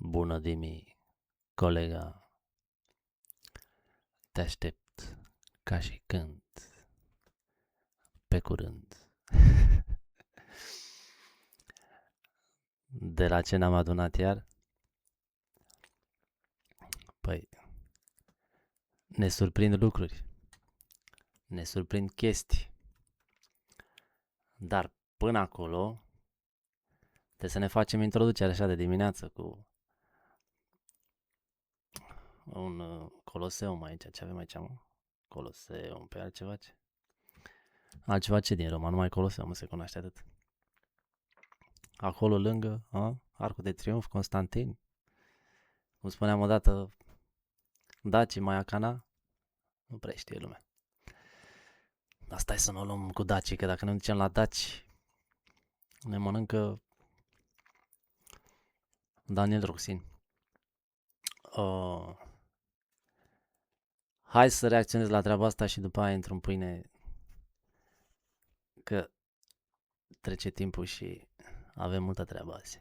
Bună, Dimi, colega, te aștept ca și când, pe curând. De la ce ne-am adunat iar? Păi, ne surprind lucruri, ne surprind chestii, dar până acolo trebuie să ne facem introducerea așa de dimineață cu un Coloseum aici. Ce avem aici, mă? Coloseum, pe altceva ce? Altceva ce din Roma, numai Coloseum se cunoaște atât. Acolo lângă, Arcul de Triunf, Constantin. Cum spuneam odată, Daci, Maiacana, nu prea știe lumea. Dar stai să nu o luăm cu Daci, că dacă ne ducem la Daci, ne mănâncă Daniel Roxin. Hai să reacționez la treaba asta și după aia intru în pâine, că trece timpul și avem multă treabă azi.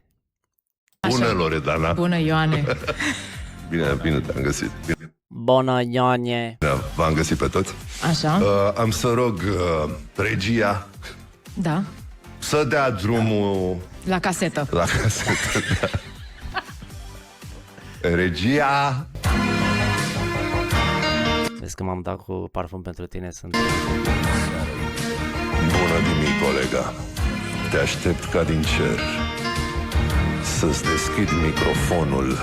Bună, Loredana! Bună, Ioane! Bine te-am găsit. Bună, Ioane! Bine, v-am găsit pe toți. Așa? Am să rog regia Da. să dea drumul La casetă. la casetă. Regia! Vezi că m-am dat cu parfum pentru tine, sunt... Bună, Dimi, colega! Te aștept ca din cer să-ți deschid microfonul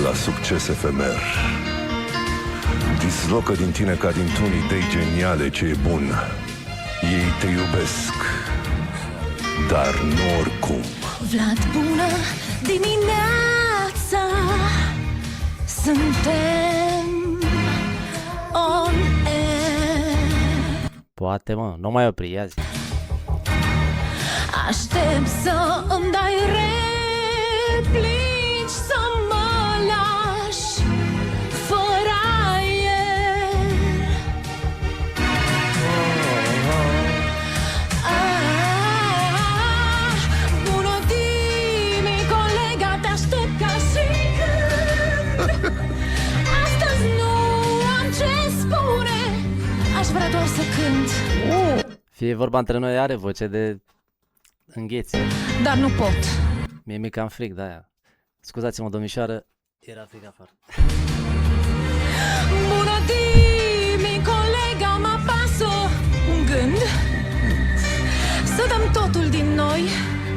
la succes efemer. Dislocă din tine ca dintr-un idei geniale ce e bun. Ei te iubesc, dar nu oricum. Vlad, bună dimineața, suntem on air. Poate, mă, nu mai opri, ia zi. Aștept să îmi dai replici, să mă lași fără aer. Bună, Dimi, colega, te aștept ca și când. Astăzi nu am ce spune, aș vrea doar să cânt. Fie vorba între noi, are voce de îngheți. Dar nu pot. Mie mi cam frig de aia. Scuzați-mă, domnișoară, era frig afară. Bună, Dimi, colega, mă apasă un gând. Să dăm totul din noi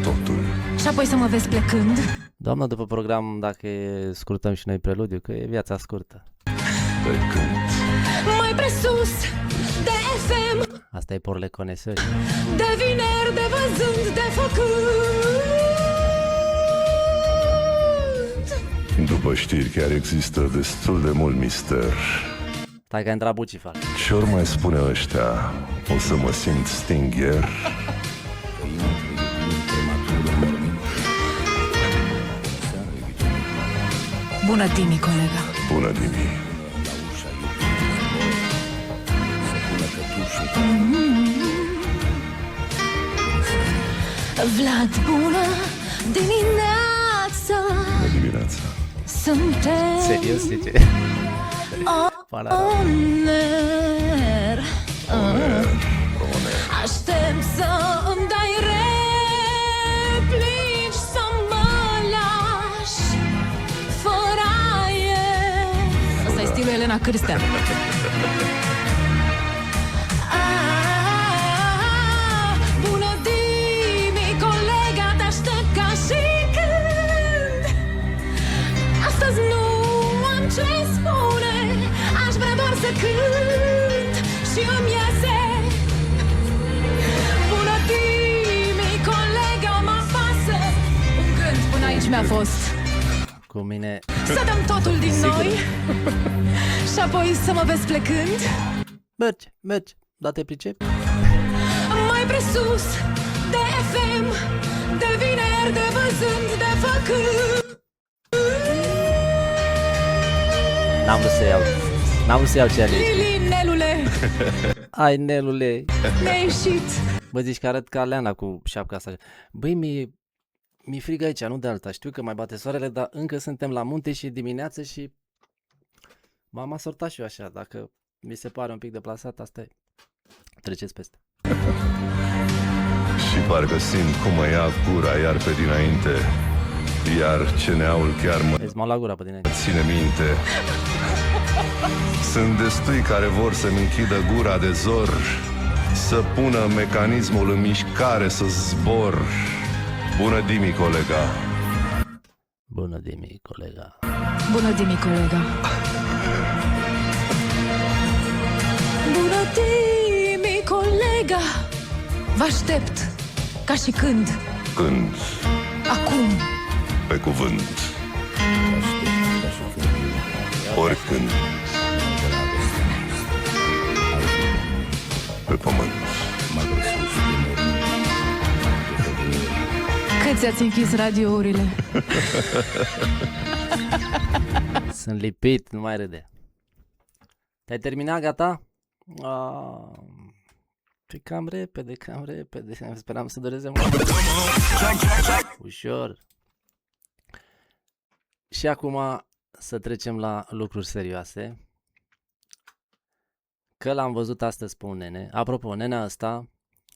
Totul. și apoi să mă vezi plecând. Doamnă, după program, dacă scurtăm și noi preludiu, că e viața scurtă. Pe când. Mai presus de FM, Asta e porle conesări. de vineri, de văzând, de făcând. După știri chiar există destul de mult mister. Stai că a intrat Bucifar. Ce ori mai spune ăștia, o să mă simt stingher. Bună, Dimi, colega. Bună, Dimi. Vlad, bună dimineața, Bună dimineața. suntem Serios, zice? Palara. on air. Aștept să îmi dai replici, să mă lași fără aer. Ăsta e stilul Elena Cârstea. Bună, Dimi, colega, te aștept ca și când. Astăzi nu am ce spune, aș vrea doar să cânt și îmi iese. Bună, Dimi, colega, mă apasă un gând. Până aici mi-a fost. Cu mine... Să dăm totul din noi și apoi să mă vezi plecând. Mergi, da te pricepi? Mai presus de FM, de vineri, de văzând, de făcând. N-am vrut să iau ce alegi. Lili, Nelule, Ai, Nelule. ne-a ieșit. Bă, zici că arăt ca Leana cu șapca asta. Băi, mi-e frig aici, nu de alta. Știu că mai bate soarele, dar încă suntem la munte și e dimineață și m-am asortat și eu așa. Dacă mi se pare un pic deplasat, asta e. Treceți peste. Și parcă simt cum mă ia gura iar pe dinainte. Iar CNA-ul chiar mă Vezi, m-am la gura pe dinainte. ține minte. Sunt destui care vor să-mi închidă gura de zor, să pună mecanismul în mișcare, să zbor. Bună dimi, colega. Bună dimi, colega. Bună dimi, colega. Bună dimi, colega. Vă aștept, ca și când. Când, Acum. pe cuvânt, oricând, pe pământ. Cât ți-ați închis radiourile? Sunt lipit, nu mai râde. Te-ai terminat, gata? Păi cam repede. Speram să dureze mult. Ușor. Și acum să trecem la lucruri serioase. Că l-am văzut astăzi pe un nene. Apropo, nenea ăsta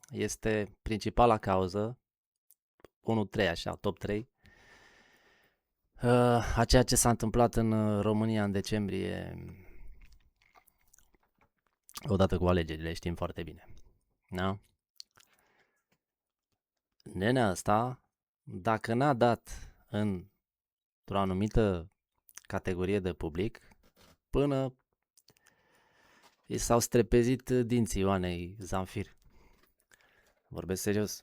este principala cauză, 1-3 așa, top 3, a ceea ce s-a întâmplat în România în decembrie, odată cu alegerile, știm foarte bine. Da? Nenea ăsta, dacă n-a dat într-o anumită categorie de public, până i s-au strepezit dinții Ioanei Zamfir. Vorbesc serios.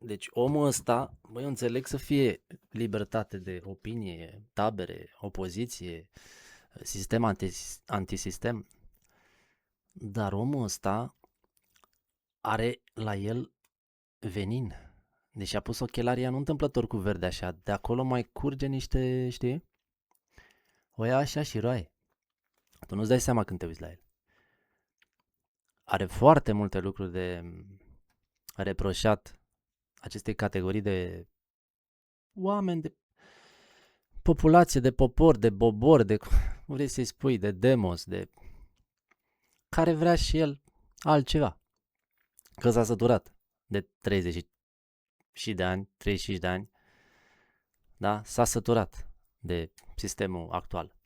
Deci omul ăsta, băi, eu înțeleg să fie libertate de opinie, tabere, opoziție, sistem antisistem, dar omul ăsta are la el venin. Deci a pus ochelaria nu întâmplător cu verde așa, de acolo mai curge niște, știi? O ia așa și roaie. Tu nu-ți dai seama când te uiți la el. Are foarte multe lucruri de reproșat acestei categorii de oameni, de populație, de popor, de bobor, de, cum vrei să-i spui, de demos, de care vrea și el altceva. Că s-a săturat de 30 și de ani, 35 de ani, da? S-a săturat de sistemul actual.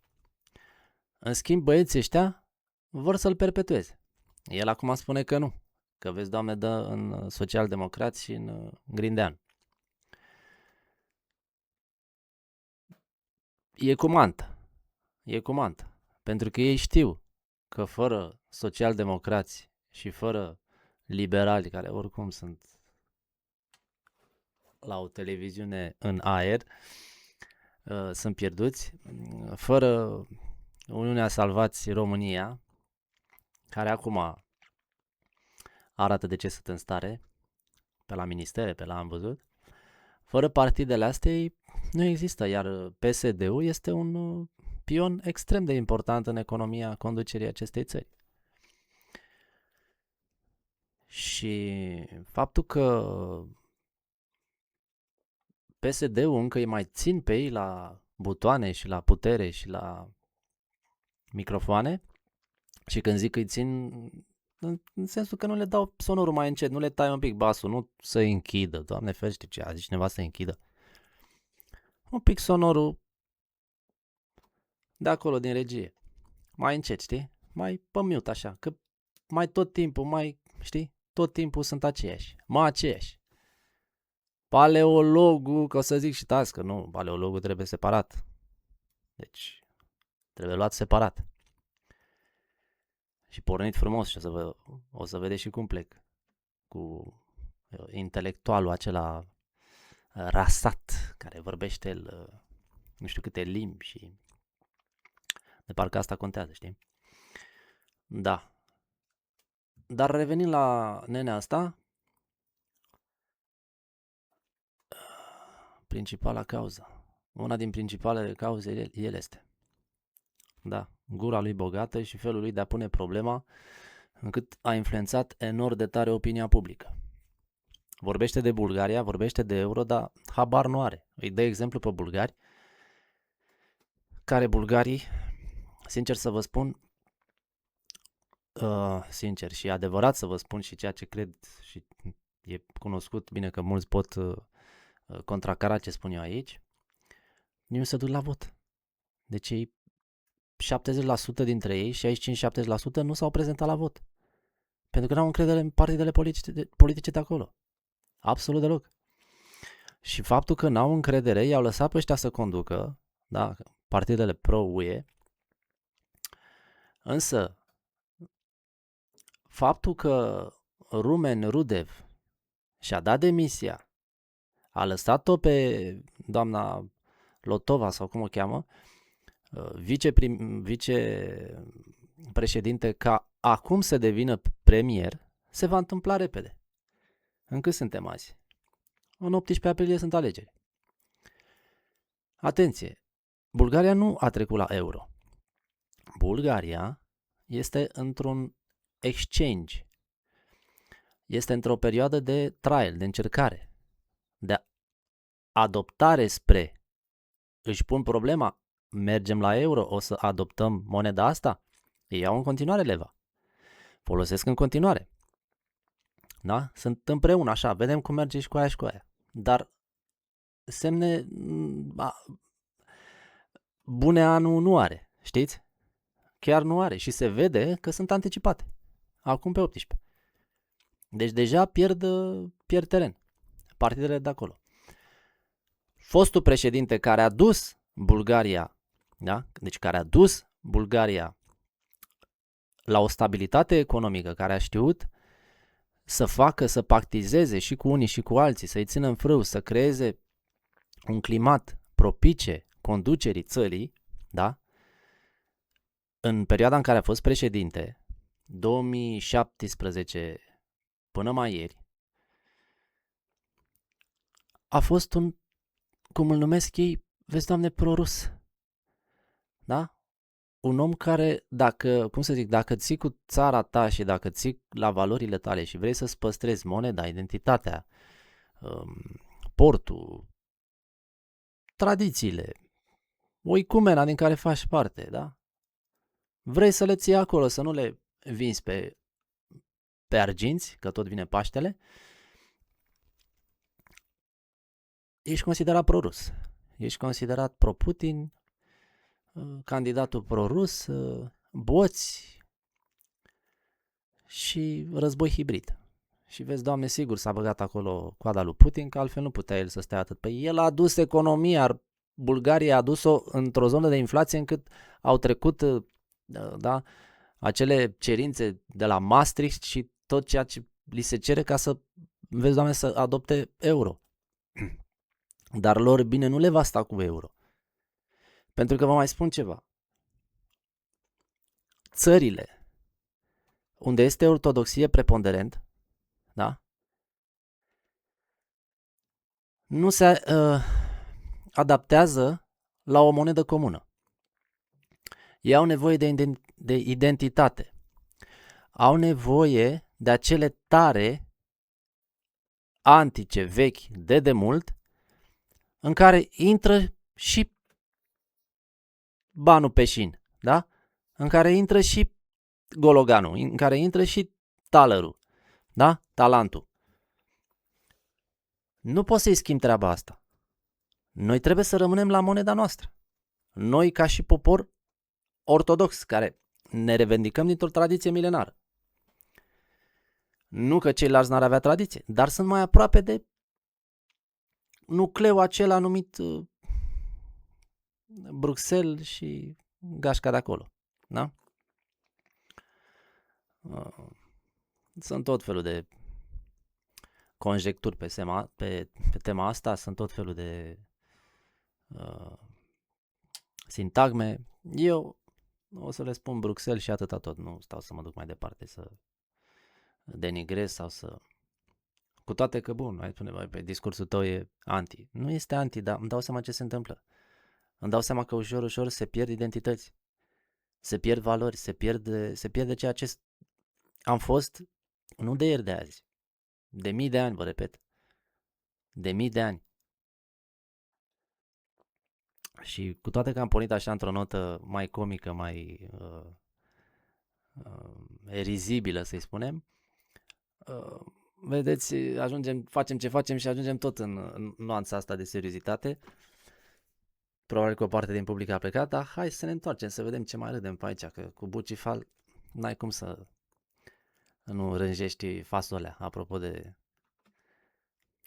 În schimb, băieții ăștia vor să-l perpetueze. El acum spune că nu, că vezi, Doamne, dă în social-democrați și în Grindean. E cu mantă, pentru că ei știu că fără social-democrați și fără liberali, care oricum sunt la o televiziune în aer, sunt pierduți, fără Uniunea Salvați România, care acum arată de ce sunt în stare, pe la ministere, pe la am văzut, fără partidele astea nu există, iar PSD-ul este un pion extrem de important în economia conducerii acestei țări. Și faptul că PSD-ul încă îi mai țin pe ei la butoane și la putere și la microfoane, și când zic că îi țin, în sensul că nu le dau sonorul mai încet, nu le tai un pic basul, nu să închidă, Doamne ferește, ce a zis cineva să închidă. Un pic sonorul de acolo, din regie. Mai încet, știi? Mai pe mute așa, că mai tot timpul, știi? Tot timpul sunt aceiași. Paleologul, că o să zic și tați, că nu, paleologul trebuie separat. Deci, trebuie luat separat. Și pornit frumos și o să vedeți și cum plec. Cu intelectualul acela rasat, care vorbește el nu știu câte limbi și de parcă asta contează, știi? Da. Dar revenind la nenea asta, principala cauză, una din principalele cauze, el este. Da, gura lui bogată și felul lui de a pune problema, încât a influențat enorm de tare opinia publică. Vorbește de Bulgaria, vorbește de euro, dar habar nu are. Îi dă exemplu pe bulgari, care bulgarii, sincer să vă spun, sincer și adevărat să vă spun și ceea ce cred și e cunoscut, bine că mulți pot contracara ce spun eu aici, nu se duc la vot. Deci ei 70% dintre ei, 65-70% nu s-au prezentat la vot. Pentru că nu au încredere în partidele politice de acolo. Absolut deloc. Și faptul că n-au încredere, i-au lăsat pe ăștia să conducă, da, partidele pro-UE, însă faptul că Rumen Rudev și-a dat demisia, a lăsat-o pe doamna Lotova sau cum o cheamă, vicepreședinte, ca acum să devină premier, se va întâmpla repede. În cât suntem azi? În 18 aprilie sunt alegeri. Atenție! Bulgaria nu a trecut la euro. Bulgaria este într-un exchange. Este într-o perioadă de trial, de încercare, de adoptare spre. Își pun problema, mergem la euro, o să adoptăm moneda asta? Ei iau în continuare leva. Folosesc în continuare. Da? Sunt împreună așa, vedem cum merge și cu aia și cu aia. Dar semne bune anul nu are, știți? Chiar nu are și se vede că sunt anticipate. Acum pe 18. Deci deja pierd teren. Partidele de acolo. Fostul președinte care a dus Bulgaria, da? Deci care a dus Bulgaria la o stabilitate economică, care a știut să facă, să pactizeze și cu unii și cu alții, să-i țină în frâu, să creeze un climat propice conducerii țării, da? În perioada în care a fost președinte, 2017 până mai ieri, a fost un, cum îl numesc ei, vezi, Doamne, prorus. Da? Un om care, dacă, cum să zic, dacă ții cu țara ta și dacă ții la valorile tale și vrei să-ți păstrezi moneda, identitatea, portul, tradițiile, oicumena din care faci parte, da? Vrei să le ții acolo, să nu le vinzi pe arginți, că tot vine Paștele, ești considerat prorus. Ești considerat pro-Putin, candidatul prorus, boți și război hibrid. Și vezi, Doamne, sigur s-a băgat acolo coada lui Putin, că altfel nu putea el să stea atât. Păi el a adus economia, Bulgaria a adus-o într-o zonă de inflație încât au trecut, da, acele cerințe de la Maastricht și tot ceea ce li se cere ca să, vezi, Doamne, să adopte euro. Dar lor bine nu le va sta cu euro. Pentru că vă mai spun ceva. Țările unde este ortodoxie preponderent, da? Nu se adaptează la o monedă comună. Ei au nevoie de identitate. Au nevoie de acele tare antice, vechi, de demult, în care intră și banul peșin, da? În care intră și gologanul, în care intră și talerul, da? Talentul. Nu poți să-i schimbi treaba asta. Noi trebuie să rămânem la moneda noastră. Noi, ca și popor ortodox, care ne revendicăm dintr-o tradiție milenară. Nu că ceilalți n-ar avea tradiție, dar sunt mai aproape de nucleul acela numit Bruxelles și gașca de acolo. Da? Sunt tot felul de conjecturi pe tema asta, sunt tot felul de sintagme. Eu o să le spun Bruxelles și atâta tot. Nu stau să mă duc mai departe să denigrez sau să... Cu toate că, bun, ai spune, pe discursul tău e anti. Nu este anti, dar îmi dau seama ce se întâmplă. Îmi dau seama că ușor, ușor se pierd identități. Se pierd valori, se pierde ceea ce am fost, nu de ieri de azi, de mii de ani, vă repet. De mii de ani. Și cu toate că am pornit așa într-o notă mai comică, mai erizibilă, să-i spunem, vedeți, facem ce facem și ajungem tot în nuanța asta de seriozitate. Probabil că o parte din public a plecat, dar hai să ne întoarcem, să vedem ce mai râdem pe aici, că cu Bucifal n-ai cum să nu rânjești fasolea, apropo de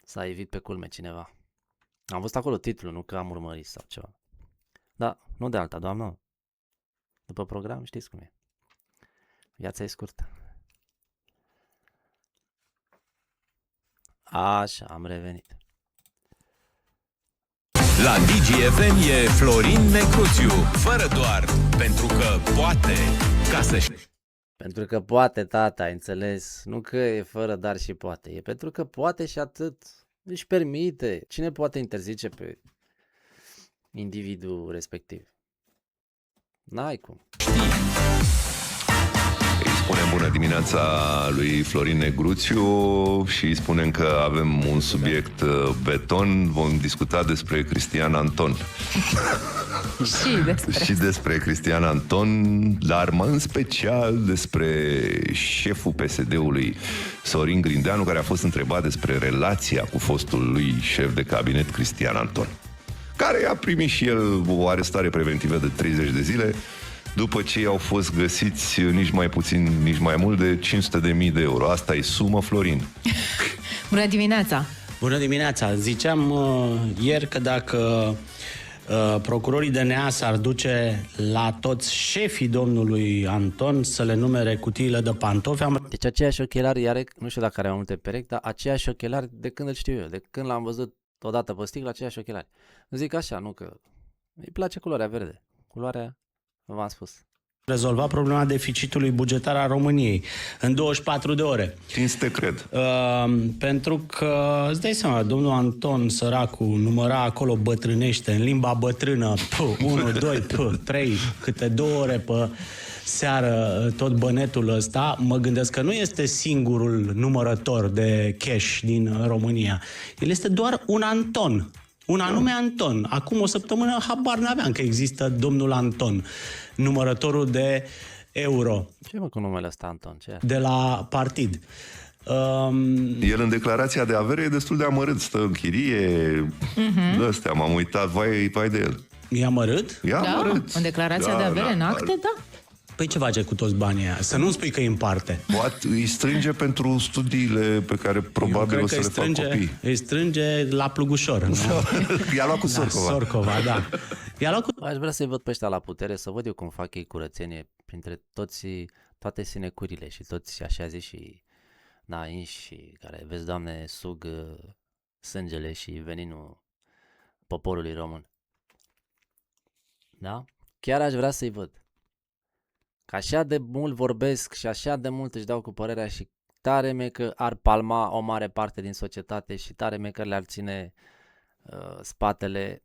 s-a evit pe culme cineva. Am văzut acolo titlul, nu că am urmărit sau ceva. Da, nu de alta, doamnă. După program știți cum e. Viața e scurtă. Așa, am revenit. La DGFM e Florin Negruțiu, fără doar, pentru că poate, ca să știi. Pentru că poate, tata, ai înțeles? Nu că e fără dar și poate. E pentru că poate și atât. Își permite. Cine poate interzice pe individul respectiv? N-ai cum. Îi spunem bună dimineața lui Florin Negruțiu și îi spunem că avem un subiect beton. Vom discuta despre Cristian Anton. Și despre Cristian Anton, dar în special despre șeful PSD-ului Sorin Grindeanu, care a fost întrebat despre relația cu fostul lui șef de cabinet Cristian Anton, care a primit și el o arestare preventivă de 30 de zile după ce au fost găsiți nici mai puțin, nici mai mult de 500.000 de euro. Asta e sumă, Florin. Bună dimineața! Bună dimineața! Ziceam ieri că dacă procurorii DNA s-ar duce la toți șefii domnului Anton să le numere cutiile de pantofi, Deci aceiași ochelari are, nu știu dacă are mai multe perechi, dar aceiași ochelari de când îl știu eu, de când l-am văzut odată pe sticlă, aceiași ochelari. Zic așa, nu că îi place culoarea verde. Culoarea, v-am spus. rezolva problema deficitului bugetar al României în 24 de ore. Cinste, cred. Pentru că, îți dai seama, domnul Anton, săracul, număra acolo bătrânește, în limba bătrână, 1, 2, 3, câte 2 ore pe seară tot bănetul ăsta. Mă gândesc că nu este singurul numărător de cash din România. El este doar un Anton. Un anume Anton. Acum o săptămână habar n-aveam că există domnul Anton, numărătorul de euro. Ce mă cu numele ăsta, Anton? Ce? De la partid. El în declarația de avere e destul de amărât, stă în chirie, de-astea, m-am uitat, vai de el. E amărât? E amărât. În declarația de avere, în acte, da. Păi ce face cu toți banii aia? Să nu spui că îi împarte. Poate îi strânge pentru studiile pe care probabil o să le fac copii. Îi strânge la Plugușor, nu? I-a luat cu La Sorcova. Sorcova, da. I-a luat cu... Aș vrea să-i văd pe ăștia la putere, să văd eu cum fac ei curățenie printre toate sinecurile și toți așa zi și inși care, vezi, Doamne, sug sângele și veninul poporului român. Da? Chiar aș vrea să-i văd. Că așa de mult vorbesc și așa de mult își dau cu părerea și tare mecă ar palma o mare parte din societate și tare mecă le-ar ține spatele,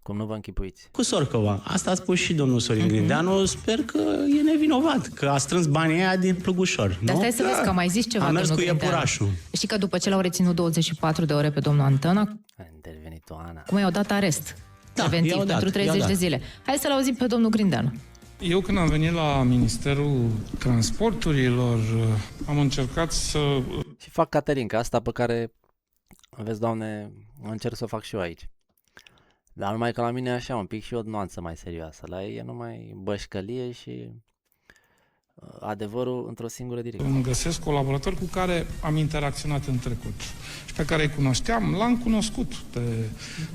cum nu vă închipuiți. Cu Sorcova. Asta a spus și domnul Sorin Grindeanu. Sper că e nevinovat, că a strâns banii aia din Plugușor. Dar stai să vezi că a mai zis ceva, a mers cu domnul Grindeanu. iepurașul. Știi că după ce l-au reținut 24 de ore pe domnul Anton, A intervenit Oana. acum i-au dat arest. Da, Preventiv, i-au dat, pentru 30 i-au de dat. zile. Hai să-l auzim pe domnul Grindeanu. Eu când am venit la Ministerul Transporturilor, am încercat să... Și fac Caterinca asta pe care, vezi, Doamne, încerc să o fac și eu aici. Dar numai că la mine e așa un pic și o nuanță mai serioasă. La ei e numai bășcălie și adevărul într-o singură direcție. Îmi găsesc colaboratori cu care am interacționat în trecut și pe care îi cunoșteam. L-am cunoscut pe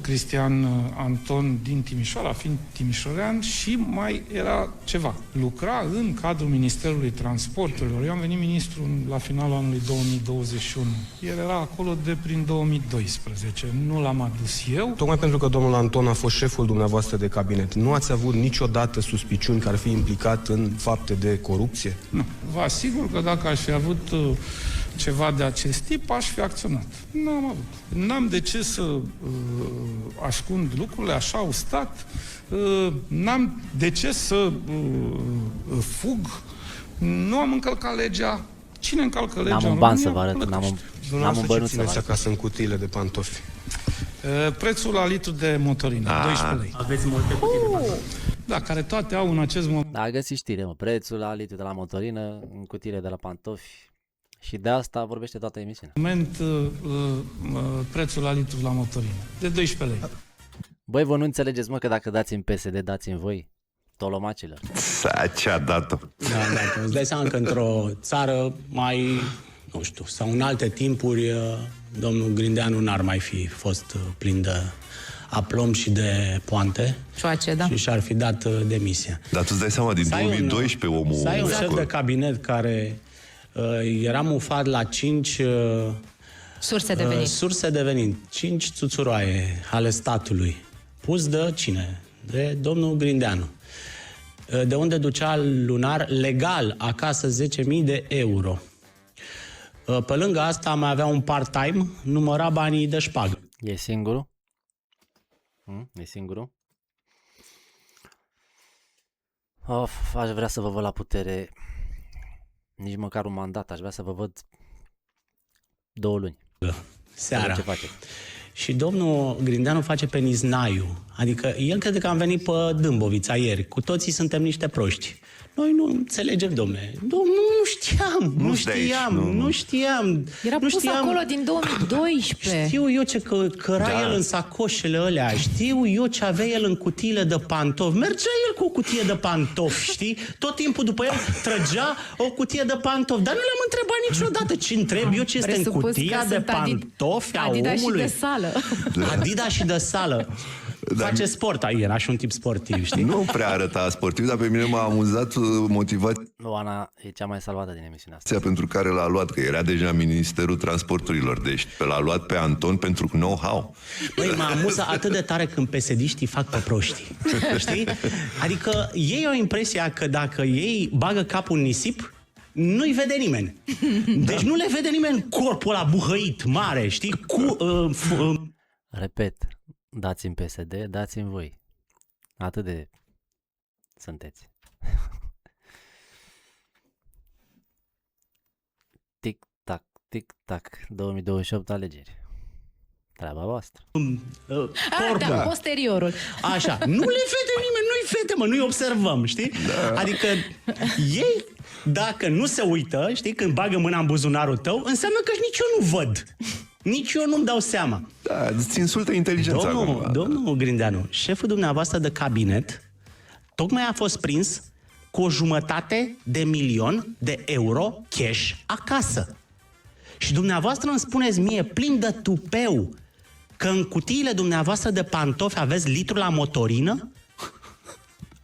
Cristian Anton din Timișoara, fiind timișorean, și mai era ceva. Lucra în cadrul Ministerului Transporturilor. Eu am venit ministru la finalul anului 2021. El era acolo de prin 2012. Nu l-am adus eu. Tocmai pentru că domnul Anton a fost șeful dumneavoastră de cabinet, nu ați avut niciodată suspiciuni că ar fi implicat în fapte de corupție? Nu. Vă asigur că dacă aș fi avut ceva de acest tip, aș fi acționat. N-am avut. N-am de ce să ascund lucrurile, așa au stat. N-am de ce să fug. Nu am încălcat legea. Cine încalcă legea N-am în un ban România, să vă arăt, n-am un Dumneavoastră ce bănuț să vă țineți arăt. acasă în cutiile de pantofi? Prețul la litru de motorină, 12 lei. Aveți multe cutii. Da, care toate au în acest moment Da, găsi știre, mă. Prețul la litru de la motorină, în cutiile de la pantofi. Și de asta vorbește toată emisiunea. prețul la litru la motorină, de 12 lei. Băi, vă nu înțelegeți, mă, că dacă dați în PSD, dați în voi, tolomacilor. Ce-a dat-o. Da, îți dai seama că într-o țară mai, nu știu, sau în alte timpuri, domnul Grindeanu n-ar mai fi fost plin de aplomb și de poante Cioace, da. și și-ar fi dat demisia. Dar tu îți dai seama, din Să ai 2012 omul... Să ai un șef acolo. de cabinet care era mufat la 5 Surse de venit. surse de venit, 5 țuțuroaie ale statului, pus de cine? De domnul Grindeanu. De unde ducea lunar legal acasă 10.000 de euro. Pe lângă asta mai avea un part-time, număra banii de șpagă. E singurul? E singurul? Of, aș vrea să vă văd la putere nici măcar un mandat, aș vrea să vă văd 2 luni. Seara. Ce face? Și domnul Grindeanu face pe Niznaiu. Adică el crede că am venit pe Dâmbovița ieri. Cu toții suntem niște proști. Noi nu înțelegem, domne. Domnul, nu știam. Nu de aici, Nu știam. Era nu pus știam. acolo din 2012. Știu eu ce căra el în sacoșele alea, știu eu ce avea el în cutiile de pantofi. Mergea el cu o cutie de pantofi, știi? Tot timpul după el trăgea o cutie de pantofi. Dar nu l-am întrebat niciodată ce întreb eu ce este în Presupus cutia că de sunt pantofi a Adidas și omului. de sală. Adidas și de sală. Face sport, era și un tip sportiv, știi? Nu prea arăta sportiv, dar pe mine m-a amuzat motivația Oana e cea mai salvată din emisiunea asta. pentru care l-a luat, că era deja Ministerul Transporturilor, deci l-a luat pe Anton pentru know-how. Băi, mă amuză atât de tare când pesediștii fac pe proștii. Știi? Adică ei au impresia că dacă ei bagă capul în nisip, nu-i vede nimeni. Deci nu le vede nimeni corpul ăla buhăit, mare, știi? Repet, dați în PSD, dați în voi. Atât de sunteți. Tic-tac, tic-tac, 2028 alegeri. Treaba voastră. Da, posteriorul. Așa, nu le vede nimeni, nu-i vede, mă, nu-i observăm, știi? Da. Adică ei, dacă nu se uită, știi, când bagă mâna în buzunarul tău, înseamnă că nici eu nu văd. Nici eu nu-mi dau seama. Da, îți insultă inteligența acum. Domnul Grindeanu, șeful dumneavoastră de cabinet tocmai a fost prins cu 500.000 de euro cash acasă. Și dumneavoastră îmi spuneți mie, plin de tupeu, că în cutiile dumneavoastră de pantofi aveți litru la motorină?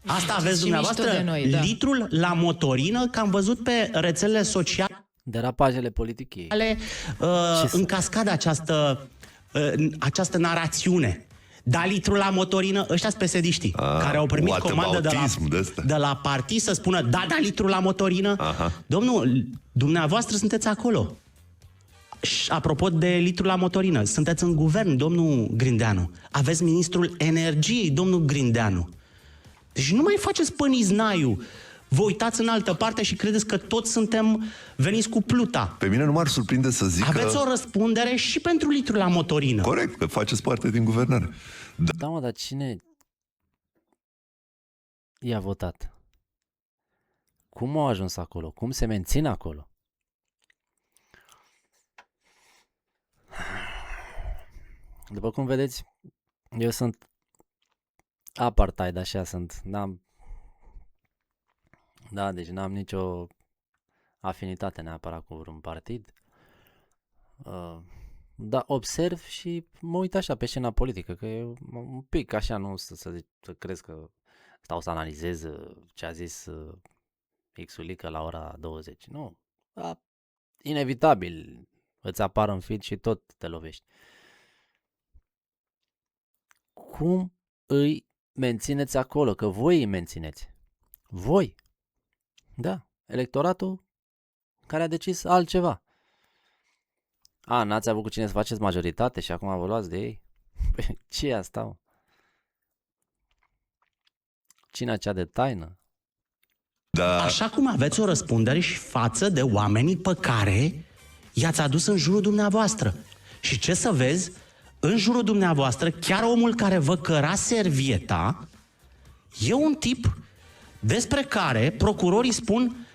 Asta aveți Și dumneavoastră? mișto de noi, da. Litrul la motorină, că am văzut pe rețelele sociale Derapajele politiciei. în cascadă această narațiune. Da litrul la motorină, ăștia sunt pesediștii care au primit comandă de la partid să spună da litrul la motorină. Aha. Domnul, dumneavoastră sunteți acolo. Și apropo de litrul la motorină, sunteți în guvern, domnul Grindeanu. Aveți ministrul energiei, domnul Grindeanu. Deci nu mai faceți păniznaiu. Vă uitați în altă parte și credeți că toți suntem veniți cu pluta. Pe mine nu m-ar surprinde să zic Aveți că... o răspundere și pentru litrul la motorină. Corect, că faceți parte din guvernare. Da, mă, dar cine i-a votat? Cum au ajuns acolo? Cum se mențin acolo? După cum vedeți, eu sunt apartheid, așa sunt. Deci n-am nicio afinitate neapărat cu vreun partid. Da, observ și mă uit așa pe scena politică, că e un pic așa, nu să crezi că stau să analizez ce a zis Xulică la ora 20. Nu, inevitabil îți apar în feed și tot te lovești. Cum îi mențineți acolo? Că voi îi mențineți. Voi. Da, electoratul care a decis altceva. N-ați avut cu cine să faceți majoritate și acum vă luați de ei? Ce e asta, mă? Cina cea de taină? Da. Așa cum aveți o răspundere și față de oamenii pe care i-ați adus în jurul dumneavoastră. Și ce să vezi, în jurul dumneavoastră, chiar omul care vă căra servieta e un tip despre care procurorii spun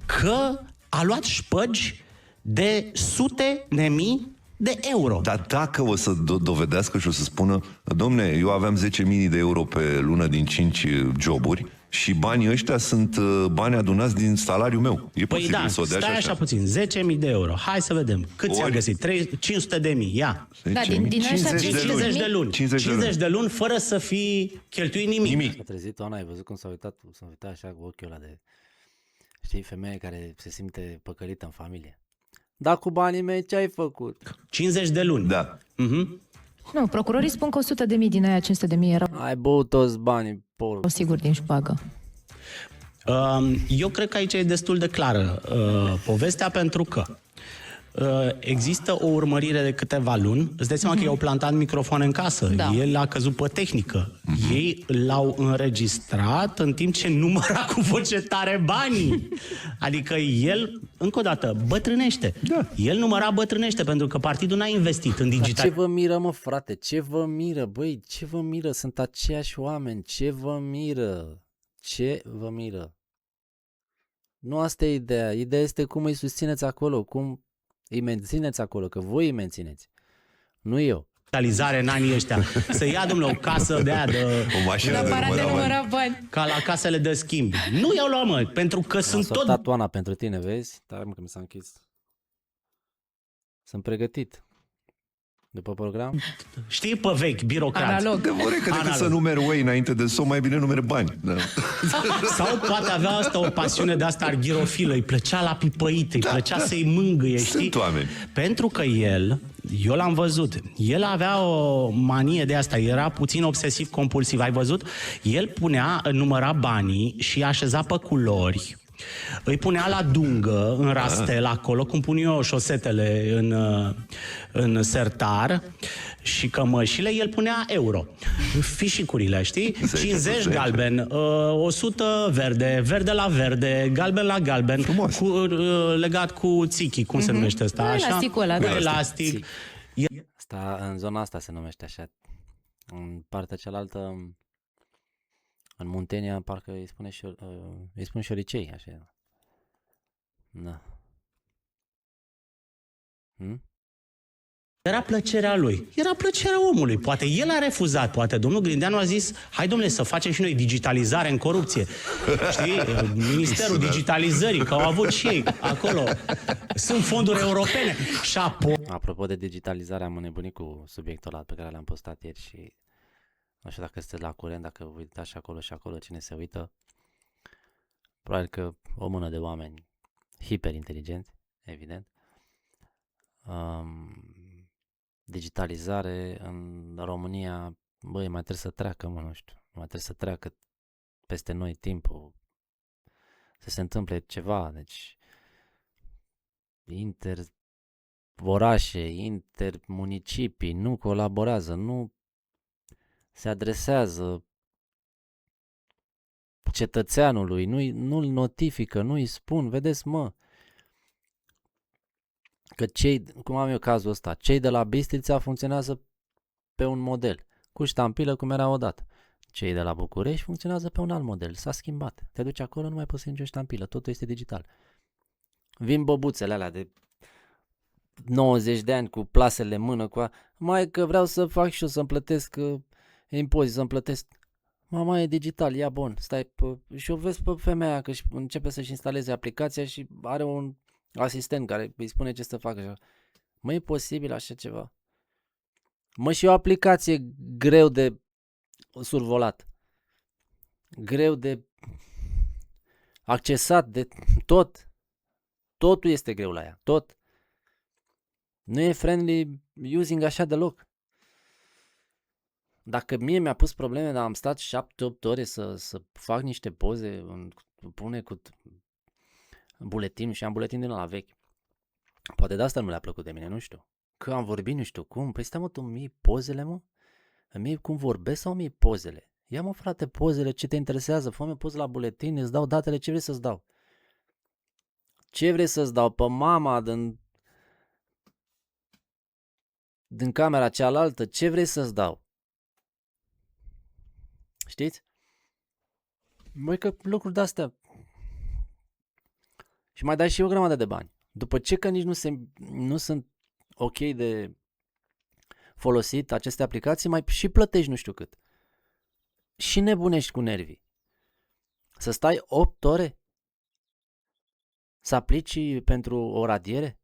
că a luat șpăgi de sute de mii de euro. Dar dacă o să dovedească și o să spună, domne, eu aveam 10.000 de euro pe lună din 5 joburi și banii ăștia sunt bani adunați din salariul meu. E Păi posibil da, să o dea stai așa. așa puțin, 10.000 de euro. Hai să vedem. Cât ți-a găsit? 500.000, ia. Da, din ăștia 50 de luni. 50 de luni fără să fi cheltuit nimic. S-a trezit Oana, ai văzut cum s-a uitat așa cu ochiul ăla de... Știi, femeie care se simte păcălită în familie. Dar cu banii mei ce ai făcut? 50 de luni. Da. Nu, procurorii spun că 100.000 din aia 500.000 erau Ai băut toți banii, porc. sigur din șpagă. Eu cred că aici e destul de clară povestea, pentru că există o urmărire de câteva luni. Îți dai seama că i-au plantat microfoane în casă. Da. El a căzut pe tehnică. Ei l-au înregistrat în timp ce număra cu voce tare banii. Adică el, încă o dată, bătrânește. Da. El număra bătrânește pentru că partidul n-a investit în Dar digital. ce vă miră, mă, frate? Ce vă miră? Băi, ce vă miră? Sunt aceiași oameni. Ce vă miră? Ce vă miră? Nu asta e ideea. Ideea este cum îi susțineți acolo, cum îi mențineți acolo, că voi îi mențineți. Nu eu. Digitalizare în anii ăștia. Să ia, domnule, o casă de aia de... O mașină de Aparat de numărat bani. numărat bani. ca la casele de schimb. Nu i-au luat, mă, pentru că Am sunt tot... sortat Oana pentru tine, vezi? Dar mă că mi s-a închis. Sunt pregătit. După program? Știi, pe vechi, birocrat. Analog. De vor că decât Analog. să numeri Way înainte de somn, mai bine numeri bani. Da. Sau poate avea asta o pasiune de asta arghirofilă, îi plăcea la pipăit, îi plăcea să-i mângâie, știi? Sunt oameni. Pentru că eu l-am văzut, el avea o manie de asta, era puțin obsesiv-compulsiv, ai văzut? El număra banii și așeza pe culori, îi punea la dungă, în rastel, acolo, cum pun eu șosetele în sertar, și cămășile, el punea euro. Fișicurile, știi? 50 galben, 100 verde, verde la verde, galben la galben, Frumos. legat cu țichii, cum se numește asta? Așa? Elasticul ăla, da. Elastic. Asta, în zona asta se numește așa. În partea cealaltă, în Muntenia, parcă îi spun șoricei, așa. Da. Era plăcerea lui. Era plăcerea omului. Poate el a refuzat, poate domnul Grindeanu a zis, hai domnule să facem și noi digitalizare în corupție. Știi? Ministerul Digitalizării, că au avut și ei acolo. Sunt fonduri europene. Și apoi... Apropo de digitalizare, am înnebunit cu subiectul ăla pe care l-am postat ieri și nu știu dacă sunteți la curent, dacă vă uitați și acolo cine se uită. Probabil că o mână de oameni hiperinteligenți, evident. Digitalizare în România, băi, mai trebuie să treacă, nu știu, mai trebuie să treacă peste noi timpul, să se întâmple ceva, deci orașe, intermunicipii nu colaborează, nu se adresează cetățeanului, nu-l notifică, nu-i spun, vedeți mă, că cum am eu cazul ăsta, cei de la Bistrița funcționează pe un model, cu ștampilă cum era odată. Cei de la București funcționează pe un alt model, s-a schimbat. Te duci acolo, nu mai poți să nicio ștampilă, totul este digital. Vin băbuțele alea de 90 de ani cu plasele în mână, mai că vreau să fac și eu să-mi plătesc impozit, să-mi plătesc. Mama, e digital, ia bun, stai și o vezi pe femeia că începe să-și instaleze aplicația și are un asistent care îi spune ce să facă. Mă, e posibil așa ceva? Mă, și o aplicație greu de survolat, greu de accesat, de totul este greu la ea, tot. Nu e friendly using așa deloc. Dacă mie mi-a pus probleme, dar am stat 7-8 ore să fac niște poze, pune cu buletin și am buletin din ăla vechi. Poate de asta nu le-a plăcut de mine, nu știu. Că am vorbit nu știu cum. Păi stai mă, tu îmi iei pozele, mă? Îmi iei cum vorbesc sau îmi iei pozele? Ia mă frate pozele, ce te interesează, fă-mi poze la buletin, îți dau datele, ce vrei să-ți dau? Ce vrei să-ți dau? Pe mama din camera cealaltă, ce vrei să-ți dau? Știți? Băi că lucruri de-astea. Și mai dai și o grămadă de bani. După ce că nici nu sunt ok de folosit aceste aplicații, mai și plătești nu știu cât. Și nebunești cu nervii. Să stai 8 ore? Să aplici pentru o radiere?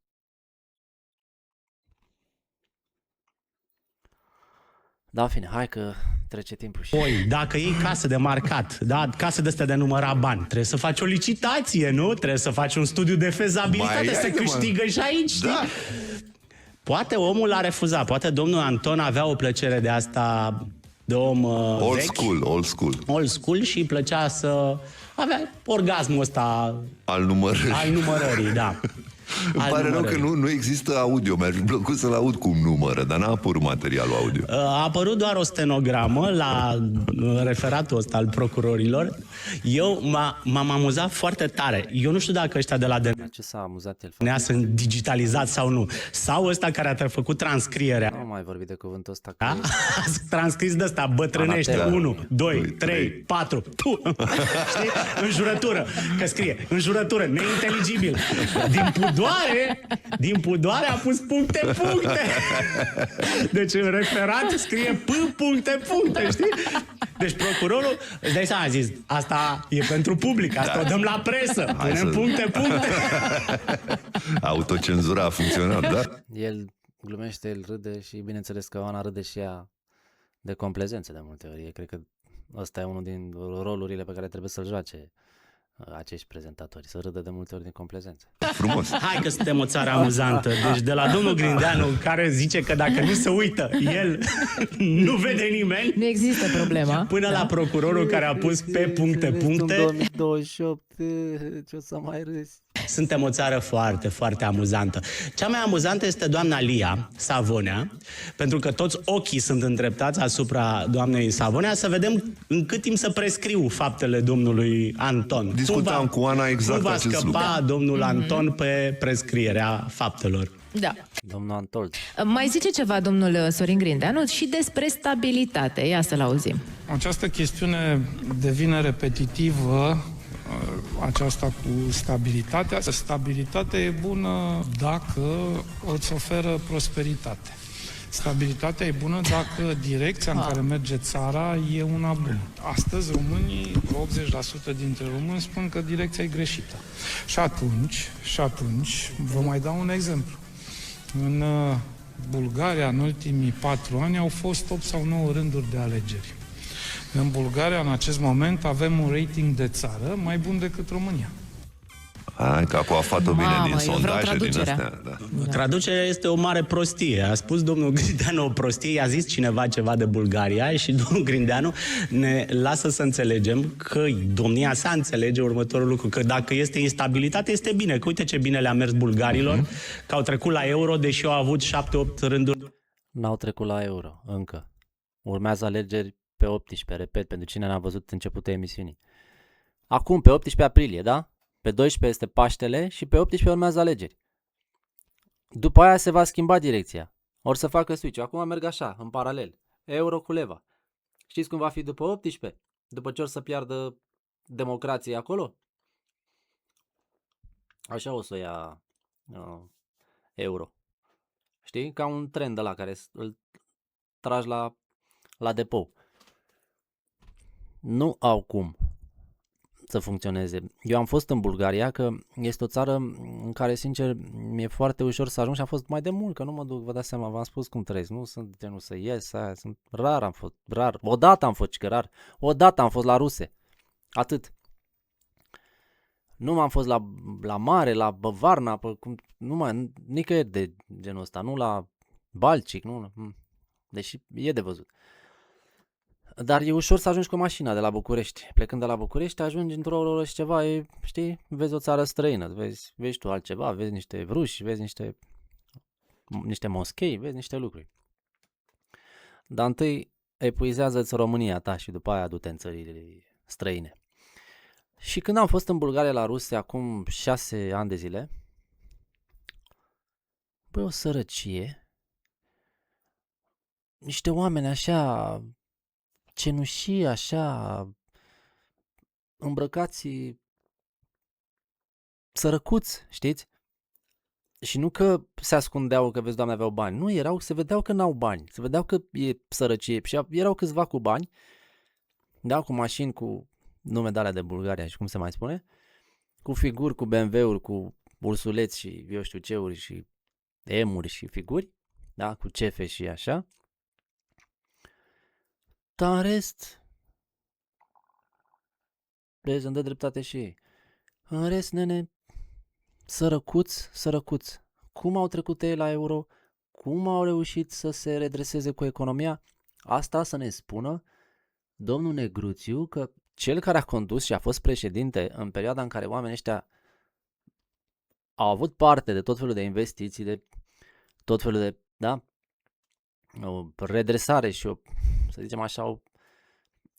Da, în fine, hai că trece timpul și... Păi, dacă iei casă de marcat, da, casă de astea de numărat bani, trebuie să faci o licitație, nu? Trebuie să faci un studiu de fezabilitate, Mai se ai, mă. câștigă și aici, știi? Da. Poate omul a refuzat, poate domnul Anton avea o plăcere de asta de om Old vechi, school, old school. old school și îi plăcea să avea orgasmul ăsta Al numărării. al numărării, da. Îmi Al pare rău că numărării. nu există audio. Mi-ar fi plăcut să-l aud cum numără, dar n-a apărut materialul audio. A apărut doar o stenogramă la referatul ăsta al procurorilor. Eu m-am amuzat foarte tare. Eu nu știu dacă ăștia de la Ce s-a amuzat el? DNA sunt digitalizați sau nu. Sau ăsta care a făcut transcrierea. Nu mai vorbi de cuvântul ăsta. Da? Că A transcris de ăsta, bătrânește. Anatel. 1, 2, 3, trei. 4. Știi? Înjurătură. Că scrie, înjurătură, neinteligibil. Din pudoare a pus puncte. Deci în referat scrie puncte, știi? Deci procurorul, îți dai seama, a zis, asta e pentru public, asta o dăm la presă, Hai punem să- puncte. Autocenzura a funcționat, da? el glumește, el râde și bineînțeles că Oana râde și ea de complezențe de multe ori. Cred că ăsta e unul din rolurile pe care trebuie să-l joace acești prezentatori, să râdă de multe ori din complezențe. Frumos. Hai că suntem o țară amuzantă. Deci de la domnul Grindeanu, care zice că dacă nu se uită, el nu vede nimeni, Nu există problema. până la procurorul care a pus pe puncte. 2028, ce o să mai râzi? Suntem o țară foarte, foarte amuzantă. Cea mai amuzantă este doamna Lia Savonea, pentru că toți ochii sunt îndreptați asupra doamnei Savonea, să vedem în cât timp să prescriu faptele domnului Anton. Discutam cu Ana exact cum va acest scăpa domnul Anton pe prescrierea faptelor? Da. Domnul Antold. Mai zice ceva domnul Sorin Grindeanu și despre stabilitate. Ia să-l auzim. Această chestiune devine repetitivă, aceasta cu stabilitatea. Stabilitatea e bună dacă îți oferă prosperitate. Stabilitatea e bună dacă direcția în care merge țara e una bună. Astăzi românii, 80% dintre români spun că direcția e greșită. Și atunci, vă mai dau un exemplu. În Bulgaria, în ultimii 4 ani, au fost 8 sau 9 rânduri de alegeri. În Bulgaria, în acest moment, avem un rating de țară mai bun decât România. Hai că a coafat-o bine Mamă, din eu vreau sondaje, din traducerea. astea. Da. Traducerea este o mare prostie. A spus domnul Grindeanu o prostie, i-a zis cineva ceva de Bulgaria și domnul Grindeanu ne lasă să înțelegem că domnia sa înțelege următorul lucru, că dacă este instabilitate, este bine. Că uite ce bine le-a mers bulgarilor, că au trecut la euro, deși au avut 7-8 rânduri. N-au trecut la euro, încă. Urmează alegeri pe 18, repet, pentru cine n-a văzut începutul emisiunii. Acum, pe 18 aprilie, da? Pe 12 este Paștele și pe 18 urmează alegeri. După aia se va schimba direcția. Or să facă switch. Acum merg așa, în paralel. Euro cu leva. Știți cum va fi după 18? După ce or să piardă democrația acolo? Așa o să ia euro. Știi? Ca un tren de la care îl tragi la depou. Nu au cum să funcționeze. Eu am fost în Bulgaria, că este o țară în care, sincer, mi-e foarte ușor să ajung și am fost mai de mult, că nu mă duc, vă dați seama, v-am spus cum trăiesc, nu sunt genul să ies, aia, sunt rar, am fost, rar, odată am fost, că rar, odată am fost la ruse, atât. Nu m-am fost la mare, la Băvarna, nu mai, nicăieri de genul ăsta, nu la Balcic, nu, deși e de văzut. Dar e ușor să ajungi cu mașina de la București. Plecând de la București, ajungi într-o oră și ceva, știi, vezi o țară străină, vezi tu altceva, vezi niște ruși, vezi niște moschei, vezi niște lucruri. Dar întâi epuizează-ți România ta și după aia du-te în țările străine. Și când am fost în Bulgaria la Rusia acum 6 ani de zile, băi, o sărăcie, niște oameni așa cenușii, așa îmbrăcați sărăcuți, știți? Și nu că se ascundeau că, vezi, Doamne, aveau bani. Nu, se vedeau că n-au bani. Se vedeau că e sărăcie. Și erau câțiva cu bani, da, cu mașini, cu nume de alea de Bulgaria și cum se mai spune, cu figuri, cu BMW-uri, cu ursuleți și eu știu ce-uri și M-uri și figuri, da, cu cefe și așa. Dar în rest, vezi, îmi dă dreptate și ei. În rest, nene, sărăcuți. Cum au trecut ei la euro? Cum au reușit să se redreseze cu economia? Asta să ne spună domnul Negruțiu, că cel care a condus și a fost președinte în perioada în care oamenii ăștia au avut parte de tot felul de investiții, de tot felul de, da, o redresare și să zicem așa,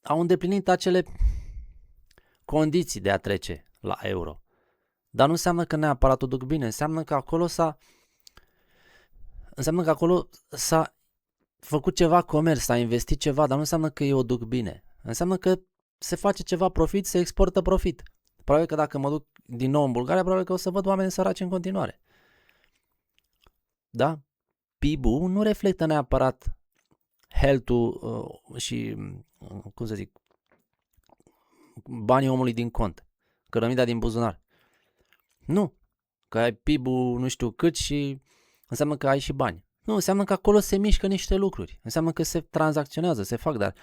au îndeplinit acele condiții de a trece la euro. Dar nu înseamnă că neapărat o duc bine, înseamnă că acolo s-a făcut ceva comerț, s-a investit ceva, dar nu înseamnă că eu o duc bine. Înseamnă că se face ceva profit, se exportă profit. Probabil că dacă mă duc din nou în Bulgaria, probabil că o să văd oameni săraci în continuare. Da? PIB-ul nu reflectă neapărat health-ul și, cum să zic, banii omului din cont, cărămida din buzunar. Nu, că ai PIB-ul nu știu cât și înseamnă că ai și bani. Nu, înseamnă că acolo se mișcă niște lucruri. Înseamnă că se tranzacționează, se fac, dar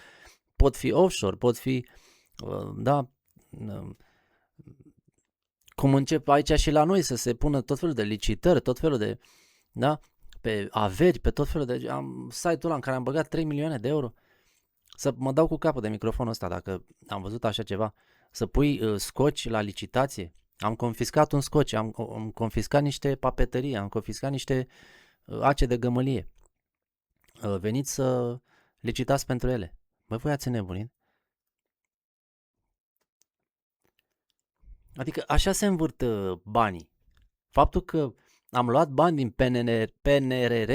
pot fi offshore, pot fi, da, cum încep aici și la noi să se pună tot felul de licitări, tot felul de, da, pe averi, pe tot felul de, am site-ul ăla în care am băgat 3 milioane de euro, să mă dau cu capul de microfonul ăsta dacă am văzut așa ceva, să pui scoci la licitație. Am confiscat un scoci, am confiscat niște papeterii, am confiscat niște ace de gămălie. Veniți să licitați pentru ele. Băi, voi ați nebunit? Adică așa se învârt banii. Faptul că am luat bani din PNRR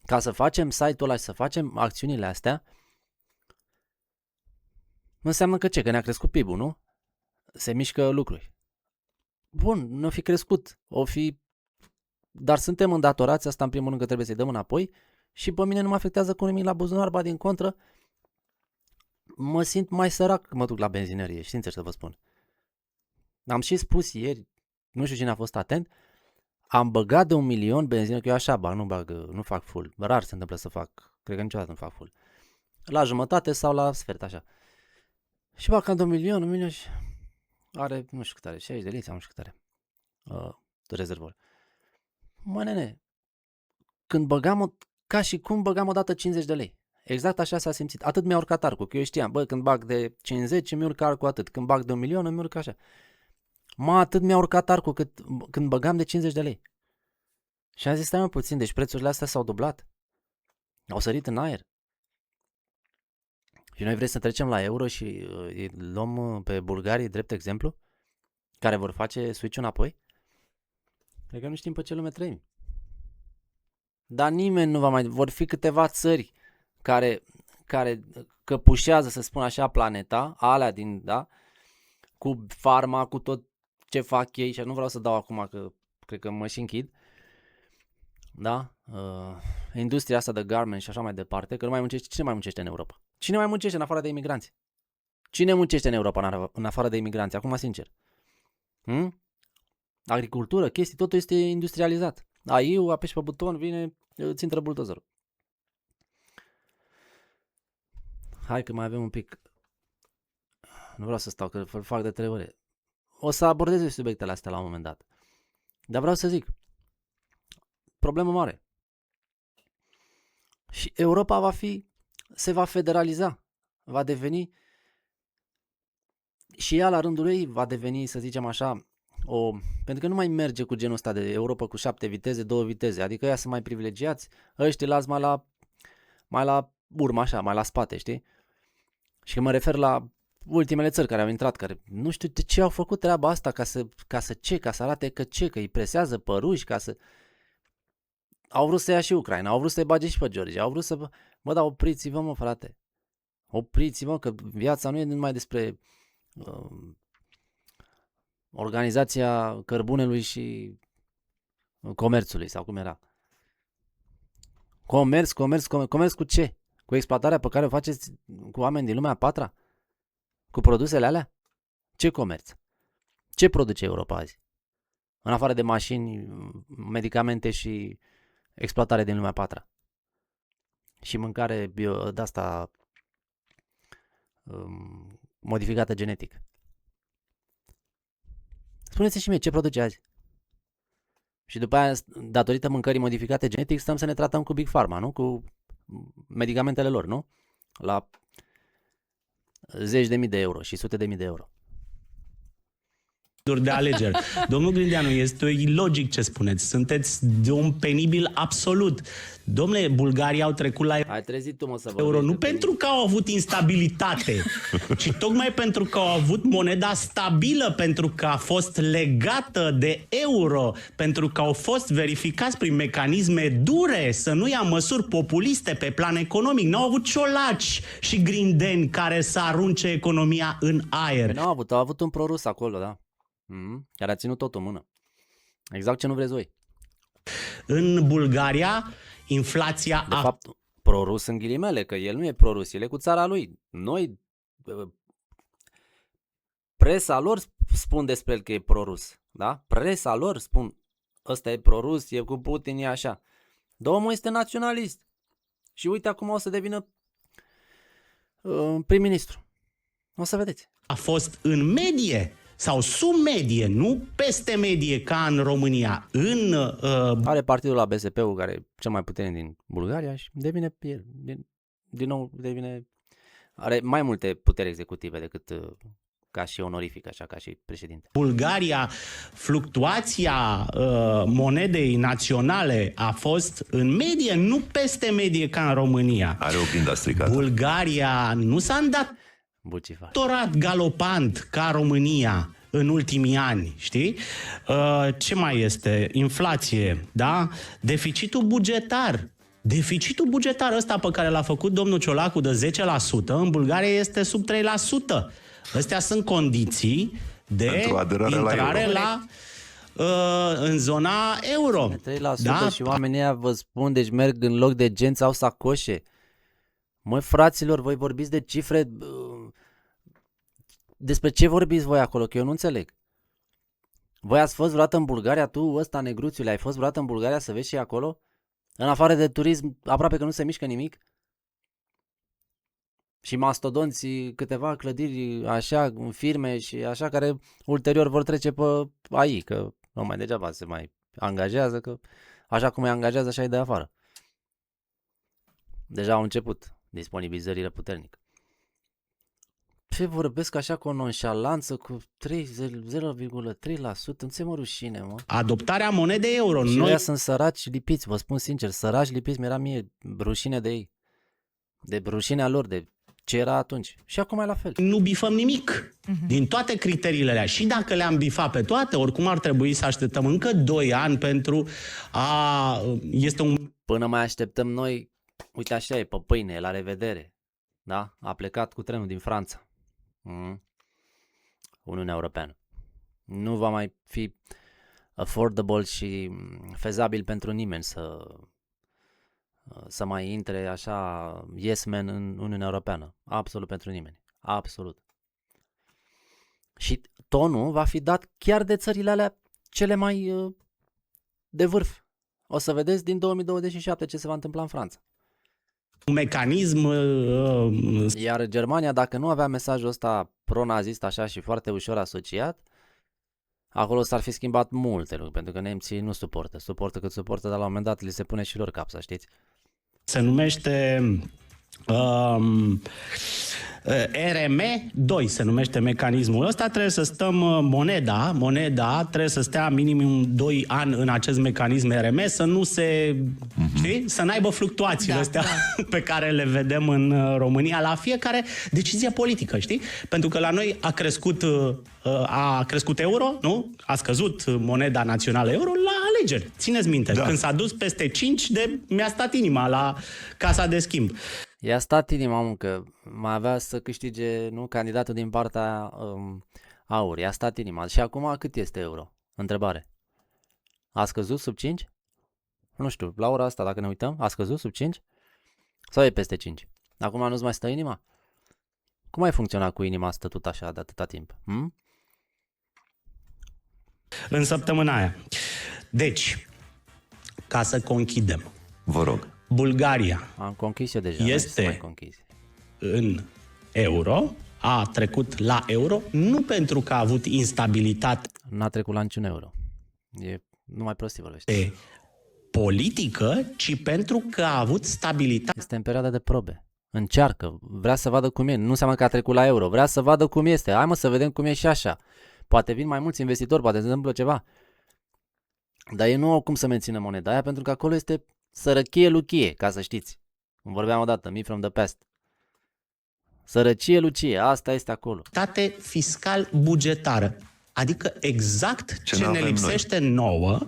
ca să facem site-ul ăla și să facem acțiunile astea, înseamnă că ce? Că ne-a crescut PIB-ul, nu? Se mișcă lucruri. Bun, nu fi crescut, dar suntem îndatorați, asta în primul rând că trebuie să-i dăm înapoi și pe mine nu mă afectează cu nimic la buzunar, ba din contră, mă simt mai sărac când mă duc la benzinărie, sincer să vă spun. Am și spus ieri, nu știu cine a fost atent, am băgat de 1 milion benzină, că eu așa bag, nu fac full, rar se întâmplă să fac, cred că niciodată nu fac full. La jumătate sau la sfert, așa. Și bag cam de 1 milion și are, nu știu cât are, 60 de litri, nu știu cât are, rezervor. Mă, nene, când băgam, ca și cum băgam odată 50 de lei. Exact așa s-a simțit. Atât mi-a urcat arcul, că eu știam, bă, când bag de 50 îmi urcă arcul atât, când bag de 1 milion îmi urcă așa. Atât mi-a urcat arcul când băgam de 50 de lei. Și am zis, stai mă puțin, deci prețurile astea s-au dublat. Au sărit în aer. Și noi vrem să trecem la euro și îi luăm pe bulgarii drept exemplu, care vor face switch-ul înapoi? Cred că nu știm pe ce lume trăim. Dar nimeni nu va mai... Vor fi câteva țări care căpușează, să spun așa, planeta, alea din, da, cu farma, cu tot ce fac ei, și nu vreau să dau acum că cred că mă și închid, da, industria asta de garment și așa mai departe, că nu mai muncește. Cine mai muncește în Europa? Cine mai muncește în afară de imigranți? Cine muncește în Europa în afară de imigranți? Acum, sincer. Agricultură, chestii, totul este industrializat. Eu apeși pe buton, vine, îți intră buldozerul. Hai că mai avem un pic. Nu vreau să stau, că fac de 3 ore. O să abordez subiectele astea la un moment dat. Dar vreau să zic, problemă mare. Și Europa se va federaliza, va deveni, și ea la rândul ei va deveni, să zicem așa, pentru că nu mai merge cu genul ăsta de Europa cu 7 viteze, 2 viteze, adică ăia sunt mai privilegiați, ăștia las mai la urmă așa, mai la spate, știi? Și când mă refer la ultimele țări care au intrat, care nu știu de ce au făcut treaba asta, ca să arate că îi presează pe ruși, au vrut să ia și Ucraina, au vrut să-i bage și pe Georgia, au vrut să... Bă, dar opriți-vă, mă, frate. Opriți-vă, că viața nu e numai despre organizația cărbunelui și comerțului, sau cum era. Comerț cu ce? Cu exploatarea pe care o faceți cu oameni din lumea a patra? Cu produsele alea? Ce comerț? Ce produce Europa azi? În afară de mașini, medicamente și exploatare din lumea a patra. Și mâncare de-asta modificată genetic. Spuneți și mie ce produce azi. Și după aia, datorită mâncării modificate genetic, stăm să ne tratăm cu Big Pharma, nu? Cu medicamentele lor, nu? La zeci de mii de euro și sute de mii de euro. De alegeri. Domnul Grindeanu, este ilogic ce spuneți. Sunteți de un penibil absolut. Domnule, bulgarii au trecut la Ai trezit tu, mă, să euro nu pentru că au avut instabilitate, ci tocmai pentru că au avut moneda stabilă, pentru că a fost legată de euro, pentru că au fost verificați prin mecanisme dure, să nu ia măsuri populiste pe plan economic. N-au avut ciolaci și grindeni care să arunce economia în aer. Păi n-au avut un prorus acolo, da. Care a ținut tot în mână. Exact ce nu vreți voi. În Bulgaria, inflația De fapt, prorus în ghilimele, că el nu e prorus, el e cu țara lui. Noi, presa lor spun despre el că e prorus, da? Presa lor spun, ăsta e prorus, e cu Putin, e așa. Dar omul este naționalist. Și uite acum o să devină prim-ministru. O să vedeți. a fost în medie sau sub medie, nu peste medie ca în România. Are partidul la BSP-ul care e cel mai puternic din Bulgaria și devine el. Din nou devine... Are mai multe puteri executive decât ca și onorific, așa, ca și președinte. Bulgaria, fluctuația monedei naționale a fost în medie, nu peste medie ca în România. Are oglinda stricată. Bulgaria nu s-a îndatorat galopant ca România în ultimii ani, știi? Ce mai este? Inflație, da? Deficitul bugetar ăsta pe care l-a făcut domnul Ciolacu de 10%, în Bulgaria este sub 3%. Astea sunt condiții de intrare în zona euro. 3%, da? Și oamenii ăia vă spun, deci merg în loc de genți, au sacoșe. Măi, fraților, voi vorbiți de cifre... Despre ce vorbiți voi acolo? Că eu nu înțeleg. Voi ați fost vreodată în Bulgaria? Tu, ăsta, negruțiule, ai fost vreodată în Bulgaria să vezi și acolo? În afară de turism, aproape că nu se mișcă nimic? Și mastodonți, câteva clădiri așa, firme și așa, care ulterior vor trece pe AI, că nu mai degeaba se mai angajează, că așa cum îi angajează, așa îi de afară. Deja au început disponibilizările puternic. Ce vorbesc așa cu o nonșalanță, cu 0,3%? Nu ți mă rușine, mă. Adoptarea monedei euro. Și noi sunt săraci lipiți, vă spun sincer, săraci lipiți, mi-era mie rușine de ei. De rușinea lor, de ce era atunci. Și acum e la fel. Nu bifăm nimic din toate criteriile alea. Și dacă le-am bifat pe toate, oricum ar trebui să așteptăm încă 2 ani pentru a... Este un... Până mai așteptăm noi, uite așa e, pe pâine, la revedere. Da? A plecat cu trenul din Franța. Uniunea Europeană. Nu va mai fi affordable și fezabil pentru nimeni să mai intre așa yes man în Uniunea Europeană. Absolut pentru nimeni. Absolut. Și tonul va fi dat chiar de țările alea cele mai de vârf. O să vedeți din 2027 ce se va întâmpla în Franța. Un mecanism... Iar Germania, dacă nu avea mesajul ăsta pro-nazist așa și foarte ușor asociat, acolo s-ar fi schimbat multe lucruri, pentru că nemții nu suportă cât suportă, dar la un moment dat li se pune și lor capsa, știți? Se numește RM2 se numește mecanismul ăsta, trebuie să stăm moneda trebuie să stea minimum 2 ani în acest mecanism RM, să nu se, știi, să n-aibă fluctuațiile astea pe care le vedem în România la fiecare decizie politică, știi? Pentru că la noi a crescut euro, nu? A scăzut moneda națională euro la alegeri. Țineți minte, când s-a dus peste 5, mi-a stat inima la casa de schimb. I-a stat inima, mă, că mai avea să câștige, nu, candidatul din partea AUR. I-a stat inima. Și acum cât este euro? Întrebare. A scăzut sub 5? Nu știu, la ora asta, dacă ne uităm, a scăzut sub 5? Sau e peste 5? Acum nu-ți mai stă inima? Cum ai funcționat cu inima stătut așa de atâta timp? În săptămâna aia. Deci, ca să conchidem. Vă rog. Bulgaria Am conchis eu deja. Este mai conchis. în euro, a trecut la euro, nu pentru că a avut instabilitate N-a trecut la niciun euro. Numai prostii vorbește. politică, ci pentru că a avut stabilitate. Este în perioada de probe. Încearcă, vrea să vadă cum e. Nu înseamnă că a trecut la euro, vrea să vadă cum este. Hai mă să vedem cum e și așa. Poate vin mai mulți investitori, poate se întâmplă ceva. Dar ei nu au cum să mențină moneda aia pentru că acolo este sărăchie luchie, ca să știți. Cum vorbeam odată, me from the past. Sărăcie lucie, asta este acolo. State fiscal-bugetară. Adică exact ce ne lipsește nouă,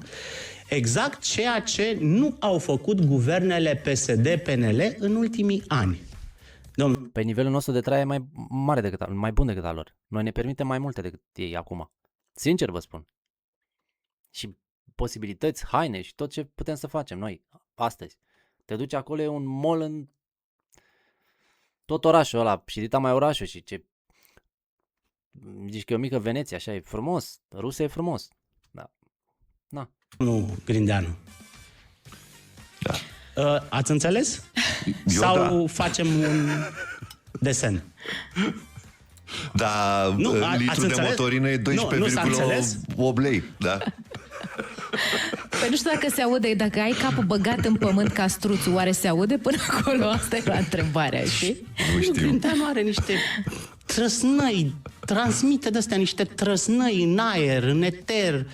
exact ceea ce nu au făcut guvernele PSD-PNL în ultimii ani. Pe nivelul nostru de trai e mai mare decât mai bun decât al lor. Noi ne permitem mai multe decât ei acum. Sincer vă spun. Și posibilități, haine și tot ce putem să facem noi astăzi. Te duci acolo, e un mall în tot orașul ăla și dita mai orașul și ce... Zici că e o mică Veneția, așa, e frumos. Rusia e frumos. Da. Na. Nu, Grindeanu. Da. Ați înțeles? Sau facem un desen? Da, litru de motorină e 12,8 lei. Da. Păi nu știu dacă se aude, dacă ai capul băgat în pământ ca struțul, oare se aude până acolo? Asta e la întrebarea, știi? Nu știu. Grindeanu are niște trăsnăi, transmite de-astea niște trăsnăi în aer, în eter,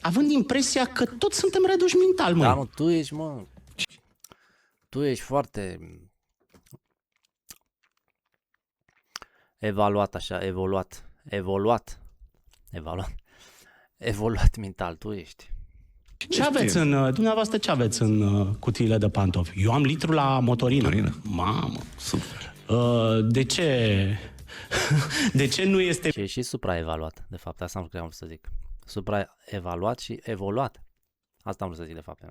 având impresia că toți suntem reduși mental, mă. Da, mă, tu ești, mă. Tu ești foarte evaluat așa, evoluat mental, tu ești. Ce aveți dumneavoastră ce aveți în cutiile de pantofi? Eu am litru la motorină. Mamă. Super. De ce? De ce nu este... Și e și supraevaluat, de fapt, asta am vrut să zic. Supraevaluat și evoluat. Asta am vrut să zic, de fapt.